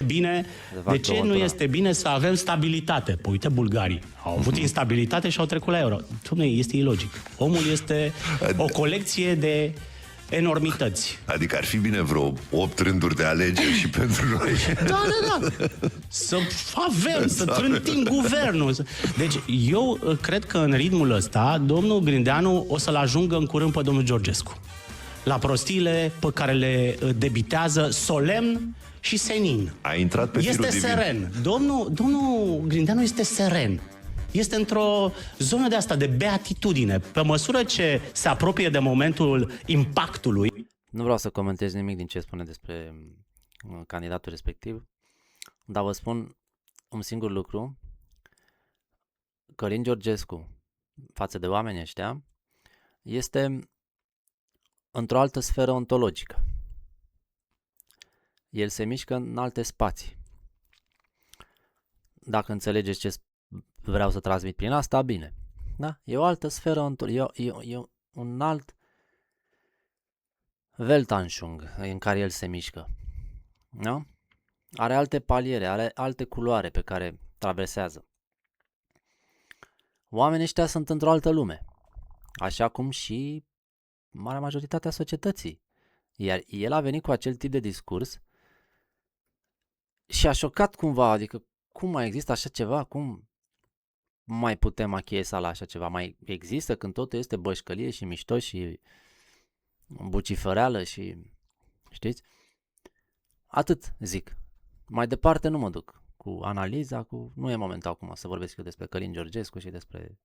Bine, de ce nu este bine să avem stabilitate? Păi uite, bulgarii au avut instabilitate și au trecut la euro. Doamne, este ilogic. Omul este o colecție de enormități. Adică ar fi bine vreo 8 rânduri de alegeri și pentru noi. Da. Să avem, să trântim guvernul. Deci eu cred că în ritmul ăsta domnul Grindeanu o să-l ajungă în curând pe domnul Georgescu. La prostiile pe care le debitează solemn și senin. A intrat pe firul Este divin. seren. Domnul Grindeanu este seren. Este într-o zonă de asta, de beatitudine. Pe măsură ce se apropie de momentul impactului... Nu vreau să comentez nimic din ce spune despre candidatul respectiv, dar vă spun un singur lucru. Călin Georgescu, față de oamenii ăștia, este într-o altă sferă ontologică. El se mișcă în alte spații. Dacă înțelegeți ce vreau să transmit prin asta, bine. Da? E o altă sferă ontologică, e un alt Weltanschauung în care el se mișcă. Da? Are alte paliere, are alte culoare pe care traversează. Oamenii ăștia sunt într-o altă lume. Așa cum și marea majoritate a societății. Iar el a venit cu acel tip de discurs și a șocat cumva, adică cum mai există așa ceva, cum mai putem achiesa la așa ceva, mai există când totul este bășcălie și mișto și bucifăreală și știți? Atât zic. Mai departe nu mă duc cu analiza, nu e momentul acum să vorbesc eu despre Călin Georgescu și despre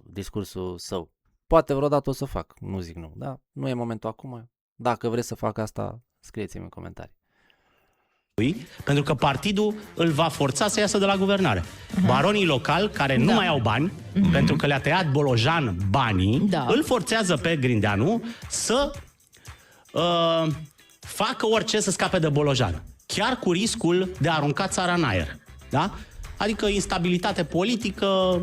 discursul său. Poate vreodată o să fac, nu zic nu, dar nu e momentul acum. Dacă vreți să fac asta, scrieți-mi în comentarii. Pentru că partidul îl va forța să iasă de la guvernare. Baronii locali, care nu mai au bani, pentru că le-a tăiat Bolojan banii, Da. îl forțează pe Grindeanu să facă orice să scape de Bolojan. Chiar cu riscul de a arunca țara în aer. Da? Adică instabilitate politică...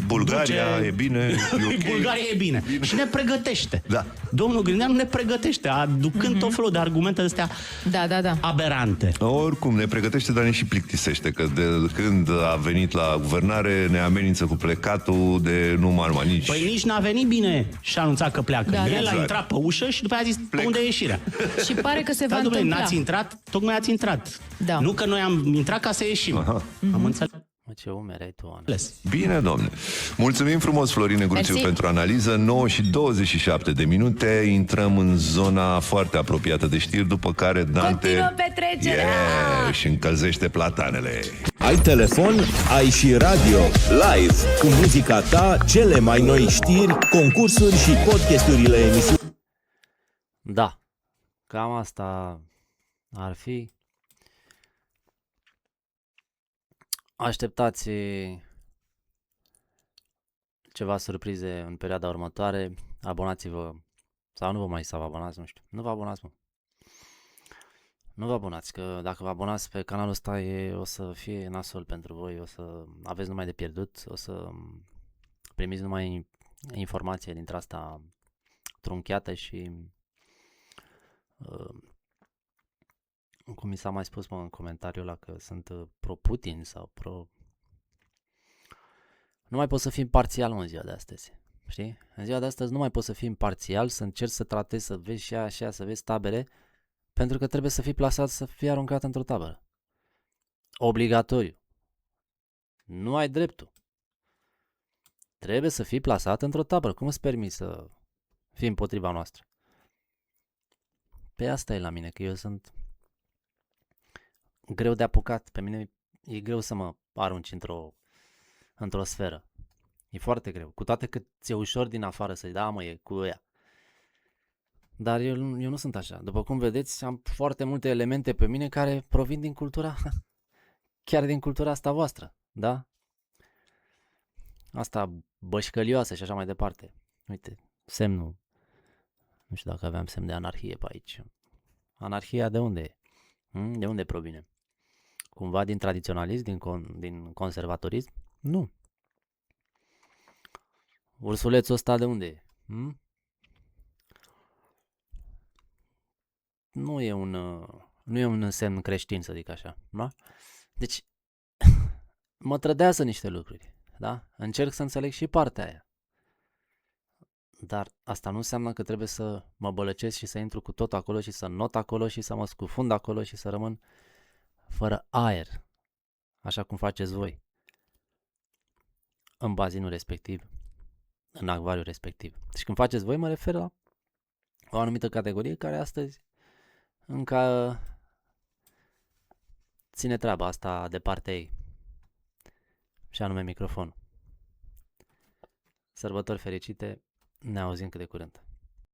Bulgaria e bine, e ok. Bulgaria e bine. Și ne pregătește. Da. Domnul Grindeanu ne pregătește, aducând tot felul de argumente astea Da. aberante. Oricum, ne pregătește, dar ne și plictisește, că de când a venit la guvernare ne amenință cu plecatul de numai nici... Păi nici n-a venit bine și a anunțat că pleacă. Da, El da. a intrat pe ușă și după aia a zis unde e ieșirea. Și pare că se va Da, domnule, întâmpla. n-ați intrat, tocmai ați intrat. Da. Nu că noi am intrat ca să ieșim. Aha. Am înțeles. Mă, ce umeri ai tu, Ana. Bine, domne. Mulțumim frumos, Florin Negruțiu, Mersi. pentru analiză. 9 și 27 de minute. Intrăm în zona foarte apropiată de știri, după care Dante... Continuă petrecerea! Și încălzește platanele. Ai telefon, ai și radio. Live, cu muzica ta, cele mai noi știri, concursuri și podcasturile emisiunii. Da, cam asta ar fi. Așteptați ceva surprize în perioada următoare. Abonați-vă, sau nu vă mai să vă abonați, nu știu. Nu vă abonați, mă. Nu vă abonați, că dacă vă abonați pe canalul ăsta o să fie nasol pentru voi, o să aveți numai de pierdut, o să primiți numai informație dintre asta trunchiată și cum mi s-a mai spus, mă, în comentariul ăla că sunt pro-Putin sau pro... Nu mai poți să fii imparțial, mă, în ziua de astăzi. Știi? În ziua de astăzi nu mai poți să fii imparțial, să încerci să tratezi, să vezi și așa, să vezi tabere, pentru că trebuie să fii plasat, să fii aruncat într-o tabără. Obligatoriu. Nu ai dreptul. Trebuie să fii plasat într-o tabără. Cum îți permiți să fii împotriva noastră? Pe asta e la mine, că eu sunt greu de apucat. Pe mine e greu să mă arunci într-o sferă. E foarte greu. Cu toate că ți-e ușor din afară să-i da, mă, e cu ea. Dar eu nu sunt așa. După cum vedeți, am foarte multe elemente pe mine care provin din cultura, chiar din cultura asta voastră, da? Asta bășcălioasă și așa mai departe. Uite, semnul. Nu știu dacă aveam semn de anarhie pe aici. Anarhia de unde e? De unde provine? Cumva din tradiționalism, din conservatorism? Nu. Ursulețul ăsta de unde e? Nu e un semn creștin, să zic așa, da? Deci, mă trădează niște lucruri, da? Încerc să înțeleg și partea aia. Dar asta nu înseamnă că trebuie să mă bălăcesc și să intru cu tot acolo și să not acolo și să mă scufund acolo și să rămân fără aer, așa cum faceți voi, în bazinul respectiv, în acvariul respectiv. Și când faceți voi, mă refer la o anumită categorie care astăzi încă ține treaba asta de partea ei, și anume microfonul. Sărbători fericite, ne auzim cât de curând.